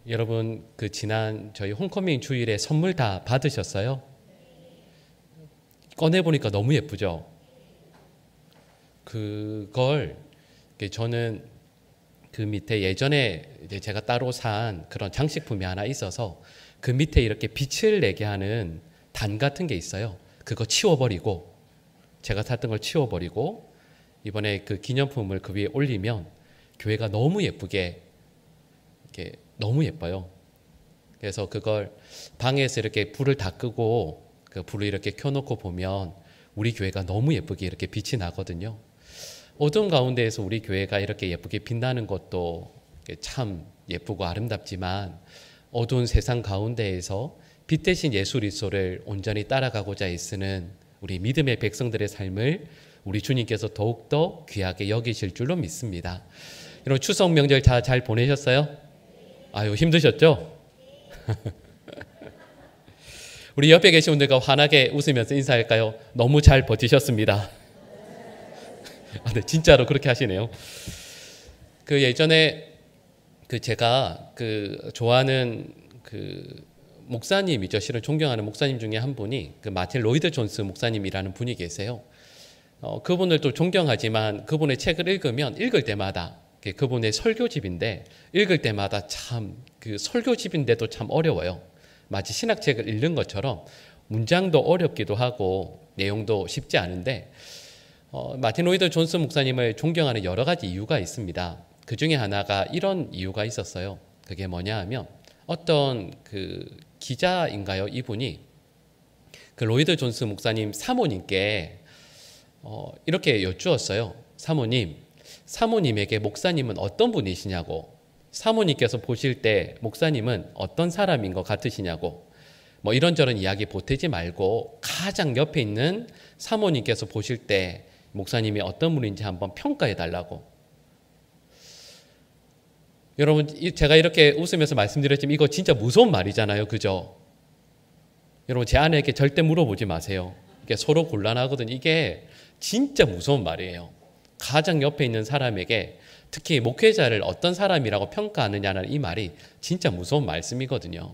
여러분 그 지난 저희 홈커밍 주일에 선물 다 받으셨어요? 꺼내 보니까 너무 예쁘죠. 그걸 저는 그 밑에 예전에 이제 제가 따로 산 그런 장식품이 하나 있어서 그 밑에 이렇게 빛을 내게 하는 단 같은 게 있어요. 그거 치워버리고 제가 샀던 걸 치워버리고 이번에 그 기념품을 그 위에 올리면 교회가 너무 예쁘게 이렇게 너무 예뻐요. 그래서 그걸 방에서 이렇게 불을 다 끄고 그 불을 이렇게 켜놓고 보면 우리 교회가 너무 예쁘게 이렇게 빛이 나거든요. 어두운 가운데에서 우리 교회가 이렇게 예쁘게 빛나는 것도 참 예쁘고 아름답지만 어두운 세상 가운데에서 빛 대신 예수 그리스도를 온전히 따라가고자 애쓰는 우리 믿음의 백성들의 삶을 우리 주님께서 더욱더 귀하게 여기실 줄로 믿습니다. 여러분 추석 명절 잘 보내셨어요? 아유 힘드셨죠? 우리 옆에 계신 분들과 환하게 웃으면서 인사할까요? 너무 잘 버티셨습니다. 네, 진짜로 그렇게 하시네요. 그 예전에 그 제가 그 좋아하는 그 목사님이죠. 실은 존경하는 목사님 중에 한 분이 그 마틴 로이드 존스 목사님이라는 분이 계세요. 그분을 또 존경하지만 그분의 책을 읽을 때마다 그분의 설교집인데 읽을 때마다 참 그 설교집인데도 참 어려워요. 마치 신학책을 읽는 것처럼 문장도 어렵기도 하고 내용도 쉽지 않은데 마틴 로이드 존스 목사님을 존경하는 여러 가지 이유가 있습니다. 그 중에 하나가 이런 이유가 있었어요. 그게 뭐냐 하면 어떤 그 기자인가요? 이분이 그 로이드 존스 목사님 사모님께 이렇게 여쭈었어요. 사모님에게 목사님은 어떤 분이시냐고, 사모님께서 보실 때 목사님은 어떤 사람인 것 같으시냐고, 뭐 이런저런 이야기 보태지 말고 가장 옆에 있는 사모님께서 보실 때 목사님이 어떤 분인지 한번 평가해 달라고. 여러분 제가 이렇게 웃으면서 말씀드렸지만 이거 진짜 무서운 말이잖아요. 그죠? 여러분 제 아내에게 절대 물어보지 마세요. 이게 서로 곤란하거든요. 이게 진짜 무서운 말이에요. 가장 옆에 있는 사람에게 특히 목회자를 어떤 사람이라고 평가하느냐는 이 말이 진짜 무서운 말씀이거든요.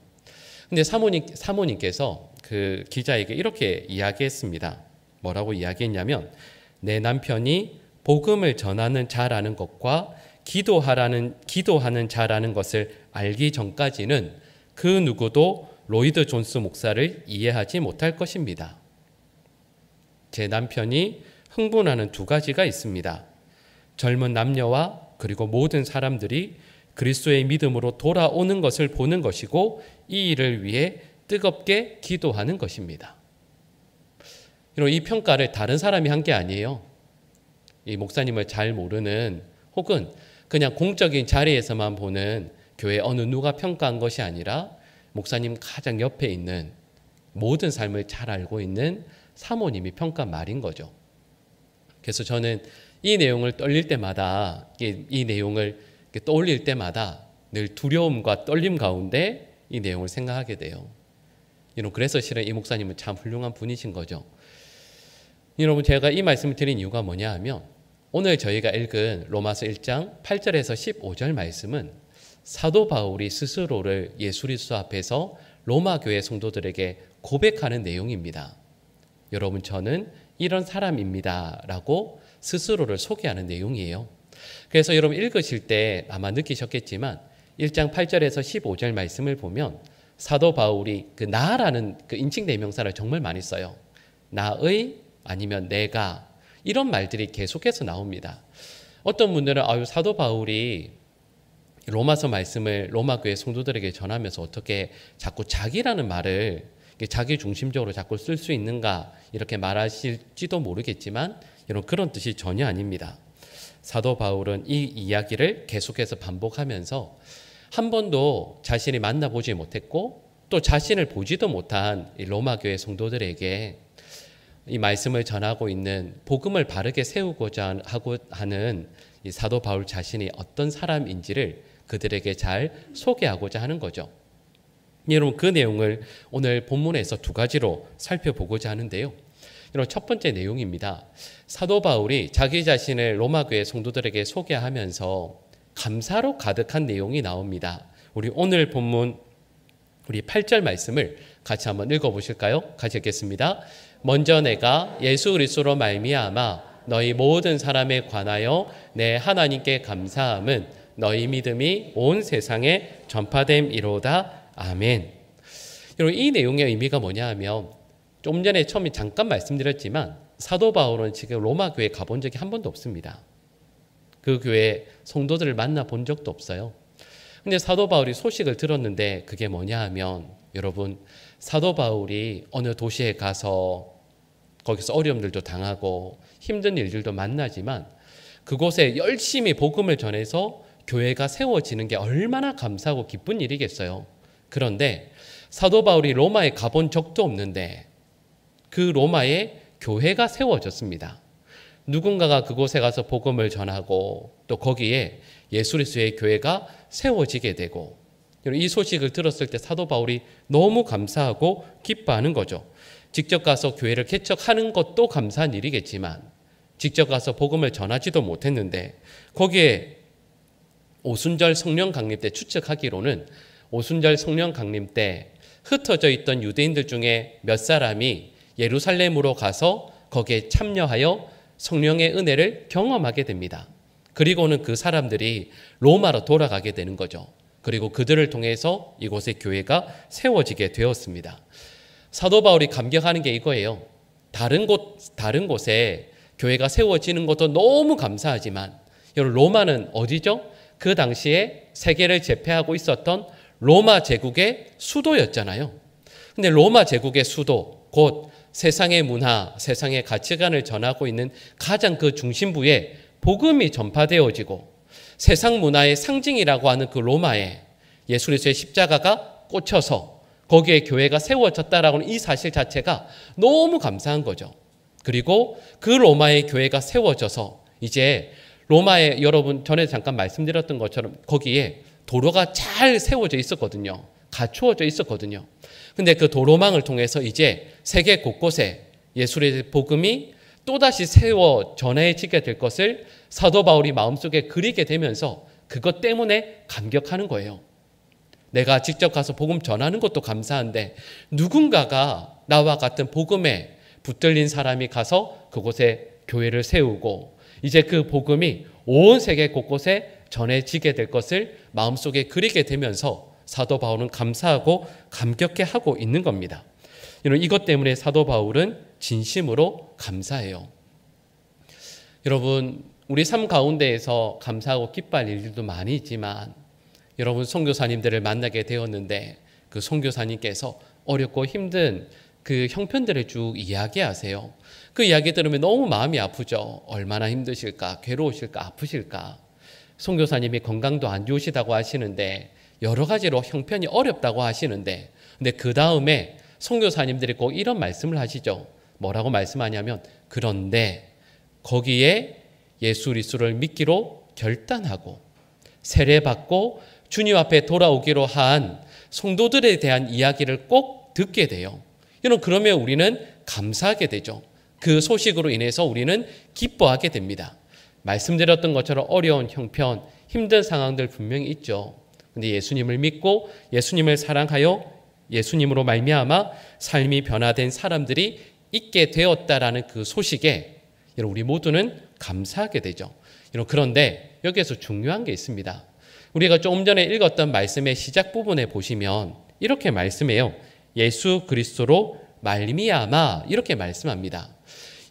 근데 사모님께서 그 기자에게 이렇게 이야기했습니다. 뭐라고 이야기했냐면 내 남편이 복음을 전하는 자라는 것과 기도하는 자라는 것을 알기 전까지는 그 누구도 로이드 존스 목사를 이해하지 못할 것입니다. 제 남편이 흥분하는 두 가지가 있습니다. 젊은 남녀와 그리고 모든 사람들이 그리스도의 믿음으로 돌아오는 것을 보는 것이고 이 일을 위해 뜨겁게 기도하는 것입니다. 이 평가를 다른 사람이 한 게 아니에요. 이 목사님을 잘 모르는 혹은 그냥 공적인 자리에서만 보는 교회 어느 누가 평가한 것이 아니라 목사님 가장 옆에 있는 모든 삶을 잘 알고 있는 사모님이 평가한 말인 거죠. 그래서 저는 이 내용을 이 내용을 떠올릴 때마다 늘 두려움과 떨림 가운데 이 내용을 생각하게 돼요. 그래서 실은 이 목사님은 참 훌륭한 분이신 거죠. 여러분 제가 이 말씀을 드린 이유가 뭐냐 하면 오늘 저희가 읽은 로마서 1장 8절에서 15절 말씀은 사도 바울이 스스로를 예수 그리스도 앞에서 로마 교회 성도들에게 고백하는 내용입니다. 여러분 저는 이런 사람입니다 라고 스스로를 소개하는 내용이에요. 그래서 여러분 읽으실 때 아마 느끼셨겠지만 1장 8절에서 15절 말씀을 보면 사도 바울이 그 나라는 그 인칭 대명사를 정말 많이 써요. 나의 아니면 내가 이런 말들이 계속해서 나옵니다. 어떤 분들은 사도 바울이 로마서 말씀을 로마 교회 성도들에게 전하면서 어떻게 자꾸 자기라는 말을 자기 중심적으로 자꾸 쓸 수 있는가 이렇게 말하실지도 모르겠지만 여러분 그런 뜻이 전혀 아닙니다. 사도 바울은 이 이야기를 계속해서 반복하면서 한 번도 자신이 만나보지 못했고 또 자신을 보지도 못한 이 로마 교회 성도들에게 이 말씀을 전하고 있는 복음을 바르게 세우고자 하는 이 사도 바울 자신이 어떤 사람인지를 그들에게 잘 소개하고자 하는 거죠. 여러분 그 내용을 오늘 본문에서 두 가지로 살펴보고자 하는데요. 여러분 첫 번째 내용입니다. 사도 바울이 자기 자신을 로마 교회 성도들에게 소개하면서 감사로 가득한 내용이 나옵니다. 우리 오늘 본문 우리 8절 말씀을 같이 한번 읽어보실까요? 같이 읽겠습니다. 먼저 내가 예수 그리스도로 말미암아 너희 모든 사람에 관하여 내 하나님께 감사함은 너희 믿음이 온 세상에 전파됨이로다. 아멘. 여러분, 이 내용의 의미가 뭐냐 하면 좀 전에 처음에 잠깐 말씀드렸지만 사도 바울은 지금 로마 교회에 가본 적이 한 번도 없습니다. 그 교회 성도들을 만나본 적도 없어요. 근데 사도 바울이 소식을 들었는데 그게 뭐냐 하면 여러분, 사도 바울이 어느 도시에 가서 거기서 어려움들도 당하고 힘든 일들도 만나지만 그곳에 열심히 복음을 전해서 교회가 세워지는 게 얼마나 감사하고 기쁜 일이겠어요. 그런데 사도 바울이 로마에 가본 적도 없는데 그 로마에 교회가 세워졌습니다. 누군가가 그곳에 가서 복음을 전하고 또 거기에 예수 그리스도의 교회가 세워지게 되고, 이 소식을 들었을 때 사도 바울이 너무 감사하고 기뻐하는 거죠. 직접 가서 교회를 개척하는 것도 감사한 일이겠지만 직접 가서 복음을 전하지도 못했는데 거기에 오순절 성령 강림 때 추측하기로는 오순절 성령 강림 때 흩어져 있던 유대인들 중에 몇 사람이 예루살렘으로 가서 거기에 참여하여 성령의 은혜를 경험하게 됩니다. 그리고는 그 사람들이 로마로 돌아가게 되는 거죠. 그리고 그들을 통해서 이곳에 교회가 세워지게 되었습니다. 사도 바울이 감격하는 게 이거예요. 다른 곳에 교회가 세워지는 것도 너무 감사하지만 여러분, 로마는 어디죠? 그 당시에 세계를 제패하고 있었던 로마 제국의 수도였잖아요. 근데 로마 제국의 수도, 곧 세상의 문화, 세상의 가치관을 전하고 있는 가장 그 중심부에 복음이 전파되어지고 세상 문화의 상징이라고 하는 그 로마에 예수 그리스도의 십자가가 꽂혀서 거기에 교회가 세워졌다라고 하는 이 사실 자체가 너무 감사한 거죠. 그리고 그 로마의 교회가 세워져서 이제 로마에, 여러분 전에 잠깐 말씀드렸던 것처럼 거기에 도로가 잘 세워져 있었거든요. 갖추어져 있었거든요. 근데 그 도로망을 통해서 이제 세계 곳곳에 예수의 복음이 또다시 세워 전해지게 될 것을 사도 바울이 마음속에 그리게 되면서 그것 때문에 감격하는 거예요. 내가 직접 가서 복음 전하는 것도 감사한데 누군가가 나와 같은 복음에 붙들린 사람이 가서 그곳에 교회를 세우고 이제 그 복음이 온 세계 곳곳에 전해지게 될 것을 마음속에 그리게 되면서 사도 바울은 감사하고 감격해하고 있는 겁니다. 이것 때문에 사도 바울은 진심으로 감사해요. 여러분, 우리 삶 가운데에서 감사하고 기뻐할 일들도 많이 있지만 여러분, 선교사님들을 만나게 되었는데 그 선교사님께서 어렵고 힘든 그 형편들을 쭉 이야기하세요. 그 이야기 들으면 너무 마음이 아프죠. 얼마나 힘드실까, 괴로우실까, 아프실까. 선교사님이 건강도 안 좋으시다고 하시는데 여러 가지로 형편이 어렵다고 하시는데, 근데 그 다음에 선교사님들이 꼭 이런 말씀을 하시죠. 뭐라고 말씀하냐면, 그런데 거기에 예수 그리스도를 믿기로 결단하고 세례받고 주님 앞에 돌아오기로 한 성도들에 대한 이야기를 꼭 듣게 돼요. 그러면 우리는 감사하게 되죠. 그 소식으로 인해서 우리는 기뻐하게 됩니다. 말씀드렸던 것처럼 어려운 형편, 힘든 상황들 분명히 있죠. 근데 예수님을 믿고 예수님을 사랑하여 예수님으로 말미암아 삶이 변화된 사람들이 있게 되었다라는 그 소식에 우리 모두는 감사하게 되죠. 그런데 여기에서 중요한 게 있습니다. 우리가 조금 전에 읽었던 말씀의 시작 부분에 보시면 이렇게 말씀해요. 예수 그리스도로 말미암아, 이렇게 말씀합니다.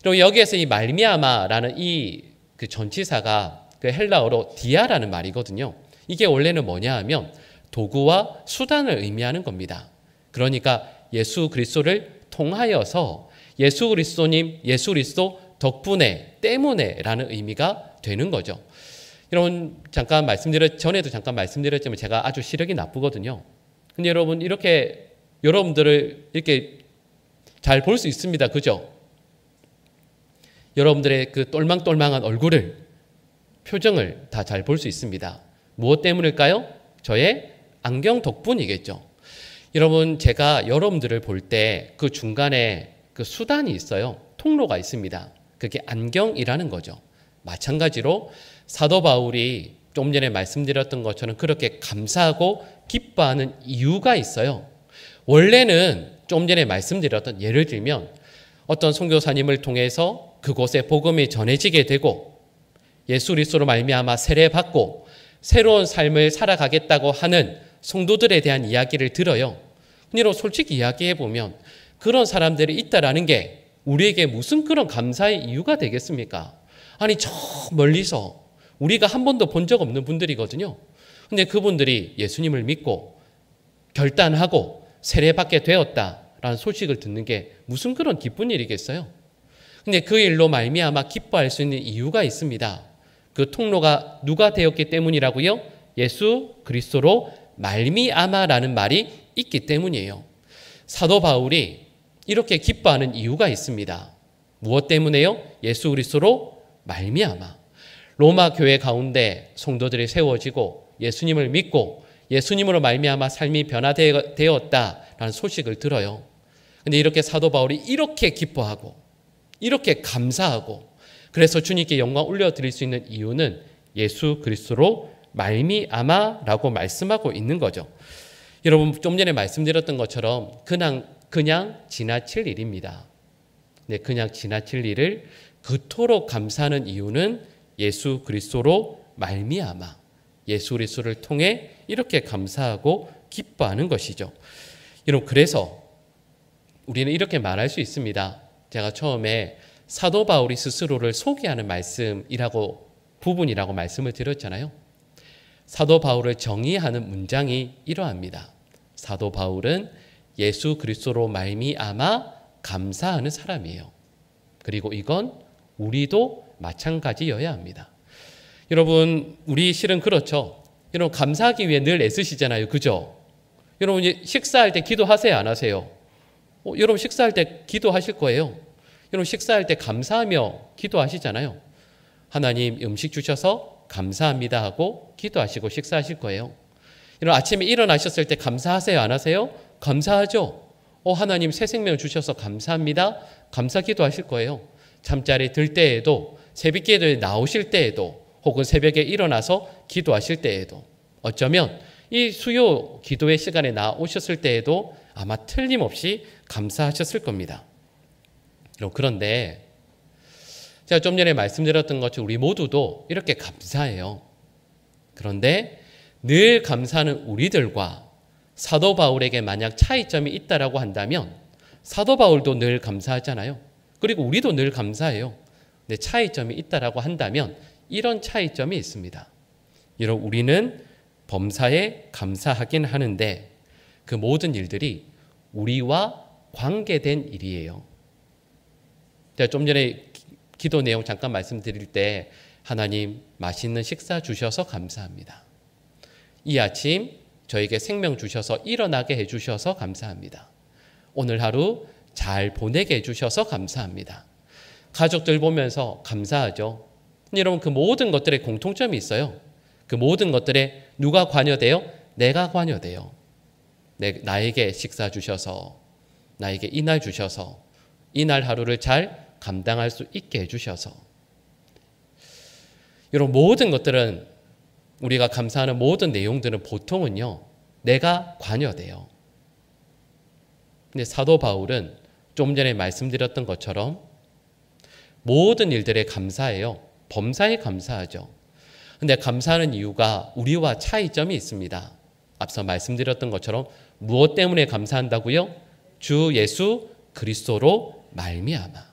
그리고 여기에서 이 말미암아라는 이 그 전치사가 그 헬라어로 디아라는 말이거든요. 이게 원래는 뭐냐 하면 도구와 수단을 의미하는 겁니다. 그러니까 예수 그리스도를 통하여서 예수 그리스도님, 예수 그리스도 덕분에, 때문에라는 의미가 되는 거죠. 여러분, 전에도 잠깐 말씀드렸지만 제가 아주 시력이 나쁘거든요. 근데 여러분, 이렇게 여러분들을 이렇게 잘 볼 수 있습니다. 그죠? 여러분들의 그 똘망똘망한 얼굴을, 표정을 다 잘 볼 수 있습니다. 무엇 때문일까요? 저의 안경 덕분이겠죠. 여러분, 제가 여러분들을 볼 때 그 중간에 그 수단이 있어요. 통로가 있습니다. 그게 안경이라는 거죠. 마찬가지로 사도 바울이 좀 전에 말씀드렸던 것처럼 그렇게 감사하고 기뻐하는 이유가 있어요. 원래는 좀 전에 말씀드렸던, 예를 들면 어떤 선교사님을 통해서 그곳에 복음이 전해지게 되고 예수 그리스도로 말미암아 세례받고 새로운 삶을 살아가겠다고 하는 성도들에 대한 이야기를 들어요. 근데 솔직히 이야기해 보면 그런 사람들이 있다라는 게 우리에게 무슨 그런 감사의 이유가 되겠습니까? 아니 저 멀리서 우리가 한 번도 본 적 없는 분들이거든요. 근데 그분들이 예수님을 믿고 결단하고 세례받게 되었다라는 소식을 듣는 게 무슨 그런 기쁜 일이겠어요? 근데 그 일로 말미암아 기뻐할 수 있는 이유가 있습니다. 그 통로가 누가 되었기 때문이라고요? 예수 그리스도로 말미암아라는 말이 있기 때문이에요. 사도 바울이 이렇게 기뻐하는 이유가 있습니다. 무엇 때문에요? 예수 그리스도로 말미암아. 로마 교회 가운데 성도들이 세워지고 예수님을 믿고 예수님으로 말미암아 삶이 변화되었다라는 소식을 들어요. 근데 이렇게 사도 바울이 이렇게 기뻐하고 이렇게 감사하고 그래서 주님께 영광 올려드릴 수 있는 이유는 예수 그리스도로 말미암아라고 말씀하고 있는 거죠. 여러분 좀 전에 말씀드렸던 것처럼 그냥 지나칠 일입니다. 네, 그냥 지나칠 일을 그토록 감사하는 이유는 예수 그리스도로 말미암아 예수 그리스도를 통해 이렇게 감사하고 기뻐하는 것이죠. 여러분 그래서 우리는 이렇게 말할 수 있습니다. 제가 처음에 사도 바울이 스스로를 소개하는 부분이라고 말씀을 드렸잖아요. 사도 바울을 정의하는 문장이 이러합니다. 사도 바울은 예수 그리스도로 말미암아 감사하는 사람이에요. 그리고 이건 우리도 마찬가지여야 합니다. 여러분 우리 실은 그렇죠. 여러분 감사하기 위해 늘 애쓰시잖아요. 그죠? 여러분 식사할 때 기도하세요? 안 하세요? 여러분 식사할 때 기도하실 거예요. 여러분 식사할 때 감사하며 기도하시잖아요. 하나님 음식 주셔서 감사합니다 하고 기도하시고 식사하실 거예요. 여러분 아침에 일어나셨을 때 감사하세요? 안 하세요? 감사하죠. 하나님 새 생명 주셔서 감사합니다. 감사 기도하실 거예요. 잠자리 들 때에도 새벽 기도에 나오실 때에도 혹은 새벽에 일어나서 기도하실 때에도 어쩌면 이 수요 기도의 시간에 나오셨을 때에도 아마 틀림없이 감사하셨을 겁니다. 그런데 제가 좀 전에 말씀드렸던 것처럼 우리 모두도 이렇게 감사해요. 그런데 늘 감사하는 우리들과 사도 바울에게 만약 차이점이 있다라고 한다면 사도 바울도 늘 감사하잖아요. 그리고 우리도 늘 감사해요. 근데 차이점이 있다라고 한다면 이런 차이점이 있습니다. 여러분 우리는 범사에 감사하긴 하는데 그 모든 일들이 우리와 관계된 일이에요. 제가 좀 전에 기도 내용 잠깐 말씀드릴 때 하나님 맛있는 식사 주셔서 감사합니다. 이 아침 저에게 생명 주셔서 일어나게 해주셔서 감사합니다. 오늘 하루 잘 보내게 해주셔서 감사합니다. 가족들 보면서 감사하죠. 여러분 그 모든 것들에 공통점이 있어요. 그 모든 것들에 누가 관여돼요? 내가 관여돼요. 나에게 식사 주셔서 나에게 이날 주셔서 이날 하루를 잘 감당할 수 있게 해주셔서 여러분 모든 것들은 우리가 감사하는 모든 내용들은 보통은요 내가 관여돼요. 근데 사도 바울은 좀 전에 말씀드렸던 것처럼 모든 일들에 감사해요. 범사에 감사하죠. 근데 감사하는 이유가 우리와 차이점이 있습니다. 앞서 말씀드렸던 것처럼 무엇 때문에 감사한다고요? 주 예수 그리스도로 말미암아.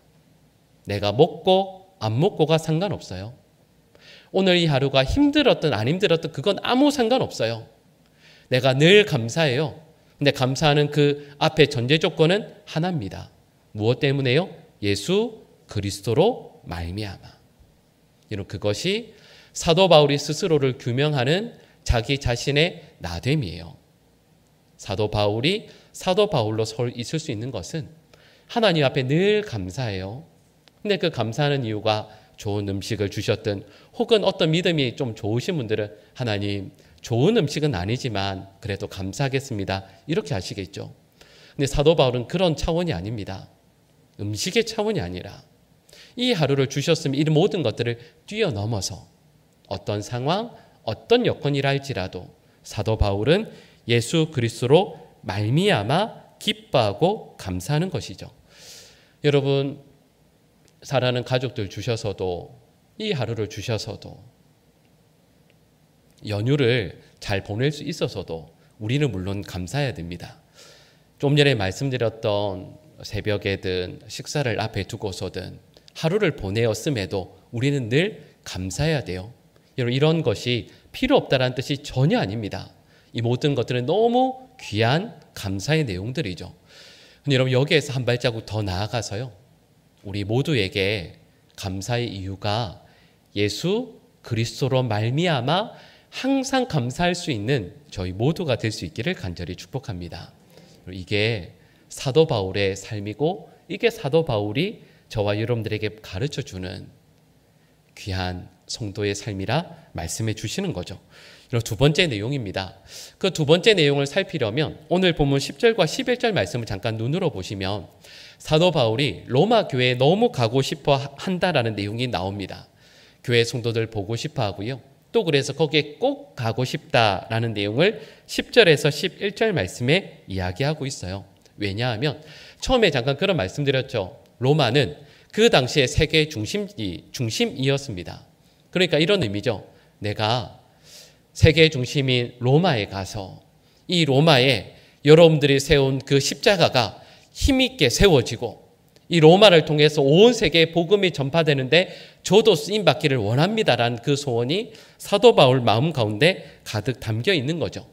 내가 먹고 안 먹고가 상관없어요. 오늘 이 하루가 힘들었든 안 힘들었든 그건 아무 상관없어요. 내가 늘 감사해요. 근데 감사하는 그 앞에 전제 조건은 하나입니다. 무엇 때문에요? 예수 그리스도로 말미암아. 이런 그것이 사도 바울이 스스로를 규명하는 자기 자신의 나됨이에요. 사도 바울이 사도 바울로 있을 수 있는 것은 하나님 앞에 늘 감사해요. 근데 그 감사하는 이유가 좋은 음식을 주셨든 혹은 어떤 믿음이 좀 좋으신 분들은 하나님 좋은 음식은 아니지만 그래도 감사하겠습니다. 이렇게 하시겠죠. 근데 사도 바울은 그런 차원이 아닙니다. 음식의 차원이 아니라 이 하루를 주셨으면 이 모든 것들을 뛰어넘어서 어떤 상황, 어떤 여건이라 할지라도 사도 바울은 예수 그리스도로 말미암아 기뻐하고 감사하는 것이죠. 여러분, 사랑하는 가족들 주셔서도, 이 하루를 주셔서도, 연휴를 잘 보낼 수 있어서도 우리는 물론 감사해야 됩니다. 좀 전에 말씀드렸던 새벽에든 식사를 앞에 두고서든 하루를 보내었음에도 우리는 늘 감사해야 돼요. 여러분, 이런 것이 필요 없다는 뜻이 전혀 아닙니다. 이 모든 것들은 너무 귀한 감사의 내용들이죠. 근데 여러분, 여기에서 한 발자국 더 나아가서요, 우리 모두에게 감사의 이유가 예수 그리스도로 말미암아 항상 감사할 수 있는 저희 모두가 될 수 있기를 간절히 축복합니다. 이게 사도 바울의 삶이고, 이게 사도 바울이 저와 여러분들에게 가르쳐주는 귀한 성도의 삶이라 말씀해 주시는 거죠. 두 번째 내용입니다. 그 두 번째 내용을 살피려면 오늘 본문 10절과 11절 말씀을 잠깐 눈으로 보시면 사도 바울이 로마 교회에 너무 가고 싶어 한다라는 내용이 나옵니다. 교회 성도들 보고 싶어 하고요. 또 그래서 거기에 꼭 가고 싶다라는 내용을 10절에서 11절 말씀에 이야기하고 있어요. 왜냐하면 처음에 잠깐 그런 말씀드렸죠. 로마는 그 당시에 세계의 중심이었습니다. 그러니까 이런 의미죠. 내가 세계의 중심인 로마에 가서 이 로마에 여러분들이 세운 그 십자가가 힘있게 세워지고 이 로마를 통해서 온 세계에 복음이 전파되는데 저도 쓰임받기를 원합니다라는 그 소원이 사도 바울 마음 가운데 가득 담겨 있는 거죠.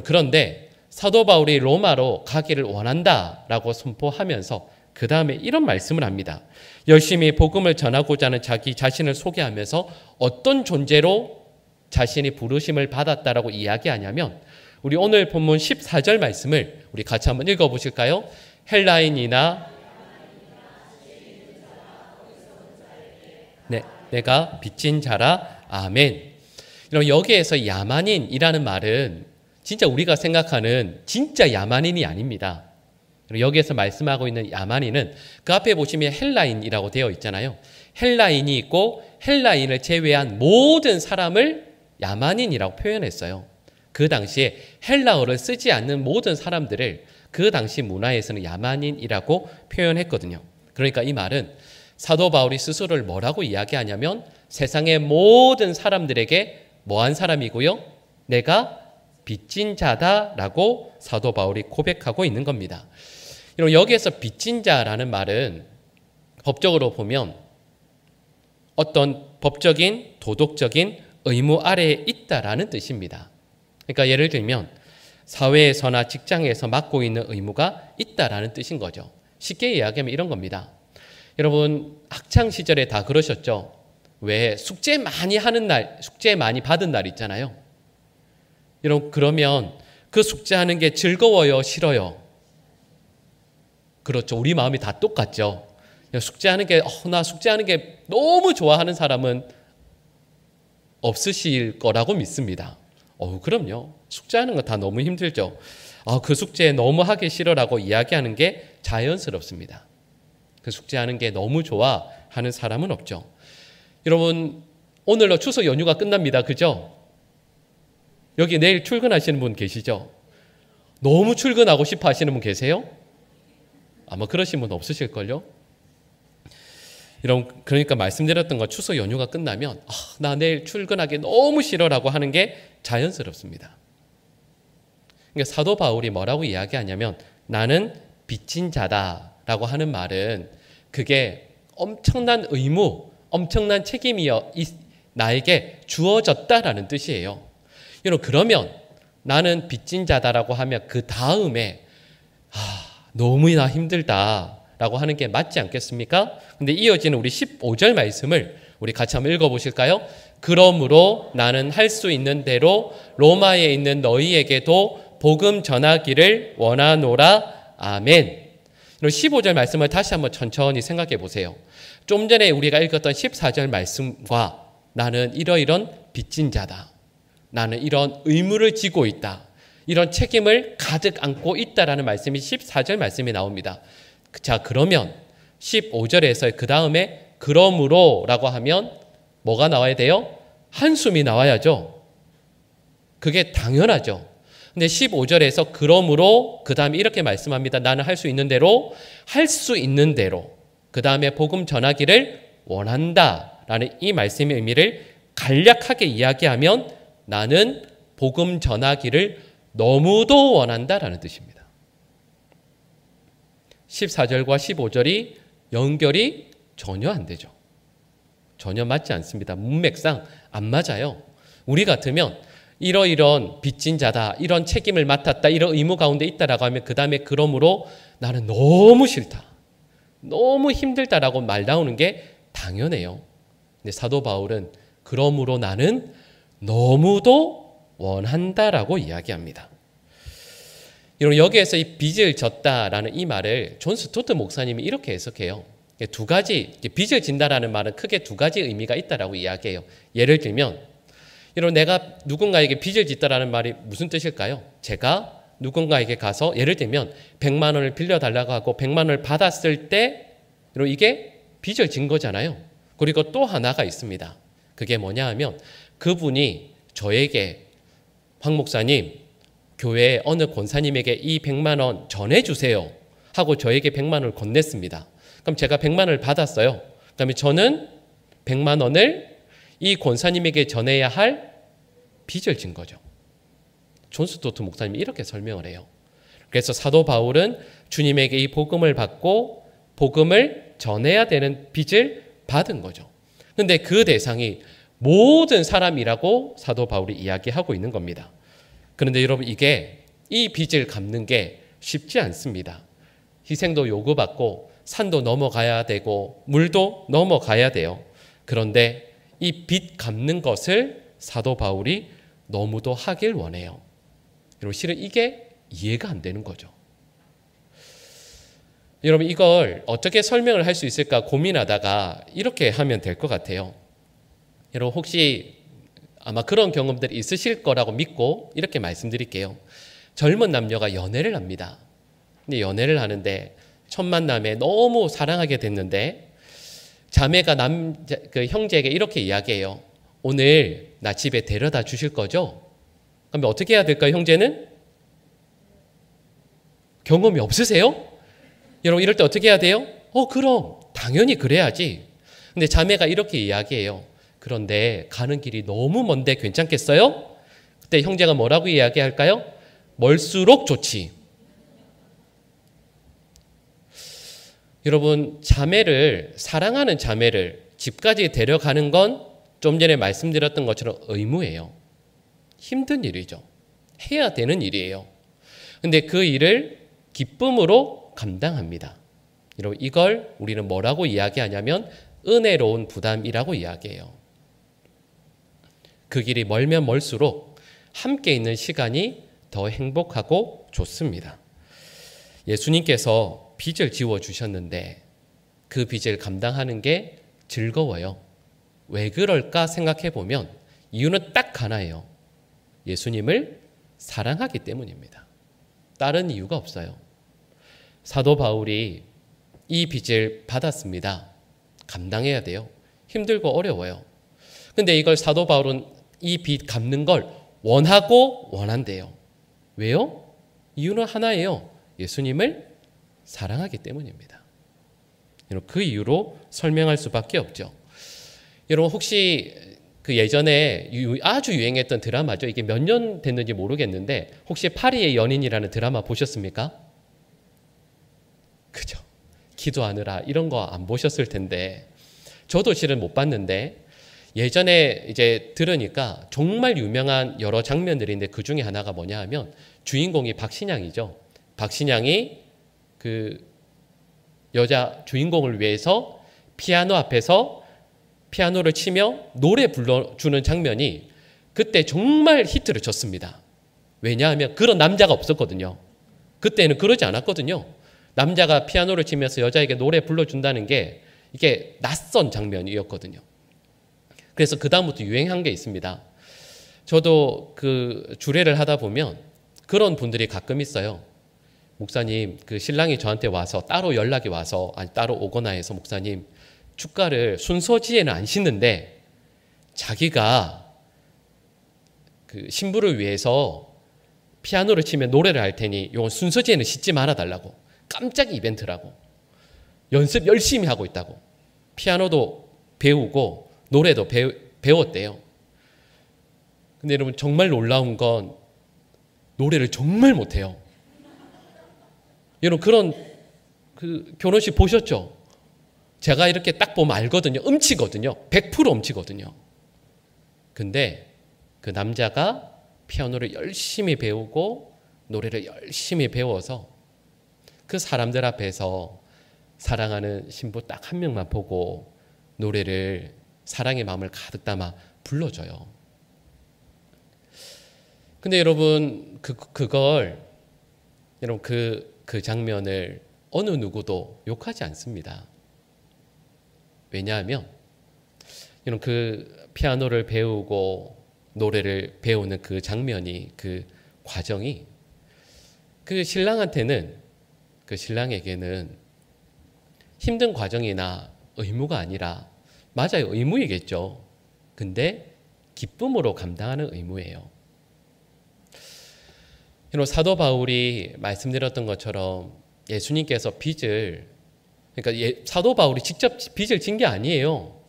그런데 사도 바울이 로마로 가기를 원한다라고 선포하면서 그 다음에 이런 말씀을 합니다. 열심히 복음을 전하고자 하는 자기 자신을 소개하면서 어떤 존재로 자신이 부르심을 받았다라고 이야기하냐면, 우리 오늘 본문 14절 말씀을 우리 같이 한번 읽어보실까요? 헬라인이나 네, 내가 빚진 자라. 아멘. 여기에서 야만인이라는 말은 진짜 우리가 생각하는 진짜 야만인이 아닙니다. 여기에서 말씀하고 있는 야만인은 그 앞에 보시면 헬라인이라고 되어 있잖아요. 헬라인이 있고 헬라인을 제외한 모든 사람을 야만인이라고 표현했어요. 그 당시에 헬라어를 쓰지 않는 모든 사람들을 그 당시 문화에서는 야만인이라고 표현했거든요. 그러니까 이 말은 사도 바울이 스스로를 뭐라고 이야기하냐면 세상의 모든 사람들에게 뭐한 사람이고요? 내가 빚진 자다라고 사도 바울이 고백하고 있는 겁니다. 여기에서 빚진 자라는 말은 법적으로 보면 어떤 법적인 도덕적인 의무 아래에 있다라는 뜻입니다. 그러니까 예를 들면 사회에서나 직장에서 맡고 있는 의무가 있다라는 뜻인 거죠. 쉽게 이야기하면 이런 겁니다. 여러분, 학창 시절에 다 그러셨죠? 왜 숙제 많이 하는 날, 숙제 많이 받은 날 있잖아요. 여러분, 그러면 그 숙제하는 게 즐거워요, 싫어요? 그렇죠. 우리 마음이 다 똑같죠. 숙제하는 게 나 숙제하는 게 너무 좋아하는 사람은 없으실 거라고 믿습니다. 그럼요. 숙제하는 거 다 너무 힘들죠. 그 숙제 너무 하기 싫어라고 이야기하는 게 자연스럽습니다. 그 숙제하는 게 너무 좋아하는 사람은 없죠. 여러분, 오늘로 추석 연휴가 끝납니다. 그죠? 여기 내일 출근하시는 분 계시죠? 너무 출근하고 싶어 하시는 분 계세요? 아마 그러신 분 없으실걸요? 여러분, 그러니까 말씀드렸던 거 추석 연휴가 끝나면 나 내일 출근하기 너무 싫어라고 하는 게 자연스럽습니다. 그러니까 사도 바울이 뭐라고 이야기하냐면 나는 빚진 자다라고 하는 말은 그게 엄청난 의무, 엄청난 책임이 나에게 주어졌다라는 뜻이에요. 여러분, 그러면 나는 빚진 자다라고 하면 그 다음에 너무나 힘들다라고 하는 게 맞지 않겠습니까? 근데 이어지는 우리 15절 말씀을 우리 같이 한번 읽어보실까요? 그러므로 나는 할 수 있는 대로 로마에 있는 너희에게도 복음 전하기를 원하노라. 아멘. 15절 말씀을 다시 한번 천천히 생각해 보세요. 좀 전에 우리가 읽었던 14절 말씀과 나는 이러이런 빚진 자다. 나는 이런 의무를 지고 있다. 이런 책임을 가득 안고 있다라는 말씀이 14절 말씀이 나옵니다. 자, 그러면 15절에서 그 다음에 그러므로라고 하면 뭐가 나와야 돼요? 한숨이 나와야죠. 그게 당연하죠. 근데 15절에서 그러므로 그 다음에 이렇게 말씀합니다. 나는 할 수 있는 대로 할 수 있는 대로 그 다음에 복음 전하기를 원한다라는 이 말씀의 의미를 간략하게 이야기하면 나는 복음 전하기를 너무도 원한다라는 뜻입니다. 14절과 15절이 연결이 전혀 안 되죠. 전혀 맞지 않습니다. 문맥상 안 맞아요. 우리 같으면 이러이런 빚진 자다, 이런 책임을 맡았다, 이런 의무 가운데 있다라고 하면 그 다음에 그러므로 나는 너무 싫다, 너무 힘들다라고 말 나오는 게 당연해요. 근데 사도 바울은 그러므로 나는 너무도 원한다라고 이야기합니다. 여기에서 이 빚을 졌다라는 이 말을 존 스토트 목사님이 이렇게 해석해요. 두 가지, 빚을 진다라는 말은 크게 두 가지 의미가 있다라고 이야기해요. 예를 들면 내가 누군가에게 빚을 짓다라는 말이 무슨 뜻일까요? 제가 누군가에게 가서 예를 들면 100만 원을 빌려달라고 하고 100만 원을 받았을 때 이게 빚을 진 거잖아요. 그리고 또 하나가 있습니다. 그게 뭐냐 하면 그분이 저에게 황 목사님, 교회 어느 권사님에게 이 100만 원 전해주세요 하고 저에게 100만 원을 건넸습니다. 그럼 제가 100만 원을 받았어요. 그다음에 저는 100만 원을 이 권사님에게 전해야 할 빚을 진 거죠. 존 스토트 목사님이 이렇게 설명을 해요. 그래서 사도 바울은 주님에게 이 복음을 받고 복음을 전해야 되는 빚을 받은 거죠. 그런데 그 대상이 모든 사람이라고 사도 바울이 이야기하고 있는 겁니다. 그런데 여러분 이게 이 빚을 갚는 게 쉽지 않습니다. 희생도 요구받고 산도 넘어가야 되고 물도 넘어가야 돼요. 그런데 이 빚 갚는 것을 사도 바울이 너무도 하길 원해요. 여러분 실은 이게 이해가 안 되는 거죠. 여러분 이걸 어떻게 설명을 할 수 있을까 고민하다가 이렇게 하면 될 것 같아요. 여러분 혹시 아마 그런 경험들이 있으실 거라고 믿고 이렇게 말씀드릴게요. 젊은 남녀가 연애를 합니다. 근데 연애를 하는데 첫 만남에 너무 사랑하게 됐는데 자매가 그 형제에게 이렇게 이야기해요. 오늘 나 집에 데려다 주실 거죠? 그럼 어떻게 해야 될까요? 형제는? 경험이 없으세요? 여러분 이럴 때 어떻게 해야 돼요? 그럼 당연히 그래야지. 근데 자매가 이렇게 이야기해요. 그런데 가는 길이 너무 먼데 괜찮겠어요? 그때 형제가 뭐라고 이야기할까요? 멀수록 좋지. 여러분 자매를 사랑하는 자매를 집까지 데려가는 건 좀 전에 말씀드렸던 것처럼 의무예요. 힘든 일이죠. 해야 되는 일이에요. 근데 그 일을 기쁨으로 감당합니다. 여러분 이걸 우리는 뭐라고 이야기하냐면 은혜로운 부담이라고 이야기해요. 그 길이 멀면 멀수록 함께 있는 시간이 더 행복하고 좋습니다. 예수님께서 빚을 지워주셨는데 그 빚을 감당하는 게 즐거워요. 왜 그럴까 생각해 보면 이유는 딱 하나예요. 예수님을 사랑하기 때문입니다. 다른 이유가 없어요. 사도 바울이 이 빚을 받았습니다. 감당해야 돼요. 힘들고 어려워요. 근데 이걸 사도 바울은 이 빚 갚는 걸 원하고 원한대요. 왜요? 이유는 하나예요. 예수님을 사랑하기 때문입니다. 여러분 그 이유로 설명할 수밖에 없죠. 여러분 혹시 그 예전에 아주 유행했던 드라마죠. 이게 몇 년 됐는지 모르겠는데 혹시 파리의 연인이라는 드라마 보셨습니까? 그죠? 기도하느라 이런 거 안 보셨을 텐데 저도 실은 못 봤는데 예전에 이제 들으니까 정말 유명한 여러 장면들인데 그 중에 하나가 뭐냐 하면 주인공이 박신양이죠. 박신양이 그 여자 주인공을 위해서 피아노 앞에서 피아노를 치며 노래 불러주는 장면이 그때 정말 히트를 쳤습니다. 왜냐하면 그런 남자가 없었거든요. 그때는 그러지 않았거든요. 남자가 피아노를 치면서 여자에게 노래 불러준다는 게 이게 낯선 장면이었거든요. 그래서 그 다음부터 유행한 게 있습니다. 저도 그 주례를 하다 보면 그런 분들이 가끔 있어요. 목사님, 그 신랑이 저한테 와서 따로 연락이 와서 아니 따로 오거나 해서 목사님 축가를 순서지에는 안 싣는데 자기가 그 신부를 위해서 피아노를 치면 노래를 할 테니 이건 순서지에는 싣지 말아달라고, 깜짝 이벤트라고, 연습 열심히 하고 있다고, 피아노도 배우고 노래도 배웠대요. 근데 여러분 정말 놀라운 건 노래를 정말 못해요. 여러분 그런 그 결혼식 보셨죠? 제가 이렇게 딱 보면 알거든요. 음치거든요. 100% 음치거든요. 근데 그 남자가 피아노를 열심히 배우고 노래를 열심히 배워서 그 사람들 앞에서 사랑하는 신부 딱 한 명만 보고 노래를 사랑의 마음을 가득 담아 불러줘요. 근데 여러분 여러분 그 장면을 어느 누구도 욕하지 않습니다. 왜냐하면 여러분 그 피아노를 배우고 노래를 배우는 그 장면이, 그 과정이 그 신랑한테는, 그 신랑에게는 힘든 과정이나 의무가 아니라, 맞아요, 의무이겠죠. 근데 기쁨으로 감당하는 의무예요. 사도 바울이 말씀드렸던 것처럼 예수님께서 그러니까 사도 바울이 직접 빚을 진 게 아니에요.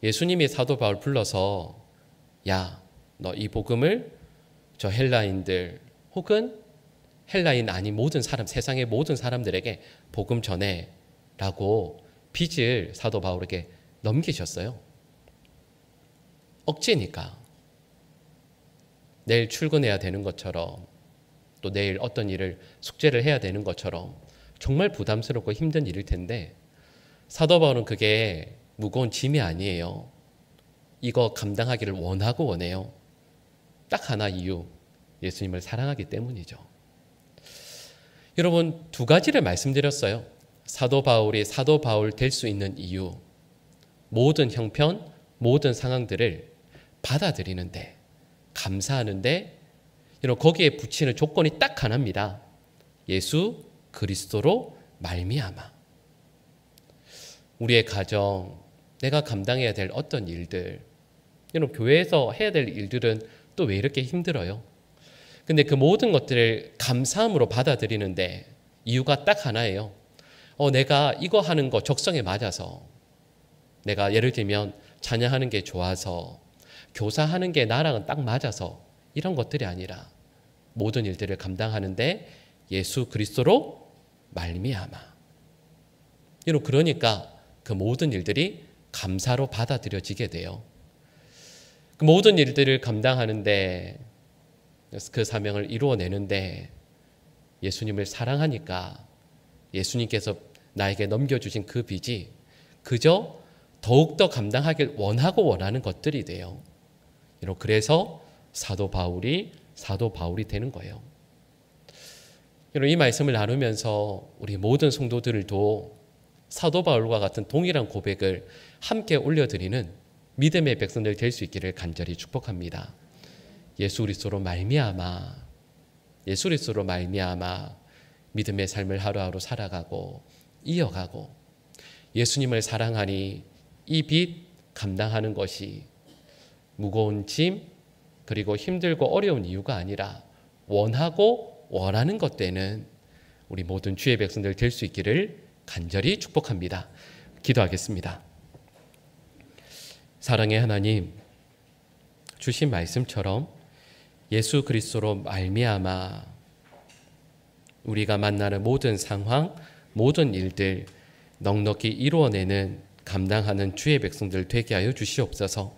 예수님이 사도 바울 불러서 야, 너 이 복음을 저 헬라인들 혹은 헬라인 아닌 모든 사람, 세상의 모든 사람들에게 복음 전해 라고 빚을 사도 바울에게 넘기셨어요. 억지니까. 내일 출근해야 되는 것처럼, 또 내일 어떤 일을 숙제를 해야 되는 것처럼 정말 부담스럽고 힘든 일일 텐데 사도 바울은 그게 무거운 짐이 아니에요. 이거 감당하기를 원하고 원해요. 딱 하나 이유, 예수님을 사랑하기 때문이죠. 여러분 두 가지를 말씀드렸어요. 사도 바울이 사도 바울 될 수 있는 이유, 모든 형편, 모든 상황들을 받아들이는데, 감사하는데, 여러분 거기에 붙이는 조건이 딱 하나입니다. 예수 그리스도로 말미암아. 우리의 가정, 내가 감당해야 될 어떤 일들, 여러분 교회에서 해야 될 일들은 또 왜 이렇게 힘들어요? 근데 그 모든 것들을 감사함으로 받아들이는데 이유가 딱 하나예요. 내가 이거 하는 거 적성에 맞아서, 내가 예를 들면 찬양하는 게 좋아서, 교사하는 게 나랑은 딱 맞아서, 이런 것들이 아니라 모든 일들을 감당하는데 예수 그리스도로 말미암아. 여러분 그러니까 그 모든 일들이 감사로 받아들여지게 돼요. 그 모든 일들을 감당하는데, 그 사명을 이루어내는데 예수님을 사랑하니까 예수님께서 나에게 넘겨주신 그 빚이 그저 더욱더 감당하길 원하고 원하는 것들이 돼요. 그래서 사도 바울이 되는 거예요. 이 말씀을 나누면서 우리 모든 성도들도 사도 바울과 같은 동일한 고백을 함께 올려드리는 믿음의 백성들 될 수 있기를 간절히 축복합니다. 예수 그리스도로 말미암아, 예수 그리스도로 말미암아 믿음의 삶을 하루하루 살아가고 이어가고, 예수님을 사랑하니 이 빚 감당하는 것이 무거운 짐 그리고 힘들고 어려운 이유가 아니라 원하고 원하는 것 되는 우리 모든 주의 백성들 될 수 있기를 간절히 축복합니다. 기도하겠습니다. 사랑의 하나님, 주신 말씀처럼 예수 그리스도로 말미암아 우리가 만나는 모든 상황, 모든 일들 넉넉히 이루어내는, 감당하는 주의 백성들 되게 하여 주시옵소서.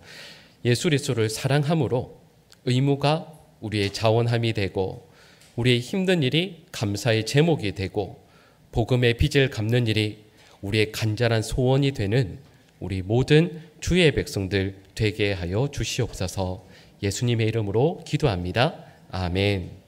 예수 그리스도를 사랑함으로 의무가 우리의 자원함이 되고, 우리의 힘든 일이 감사의 제목이 되고, 복음의 빚을 갚는 일이 우리의 간절한 소원이 되는 우리 모든 주의 백성들 되게 하여 주시옵소서. 예수님의 이름으로 기도합니다. 아멘.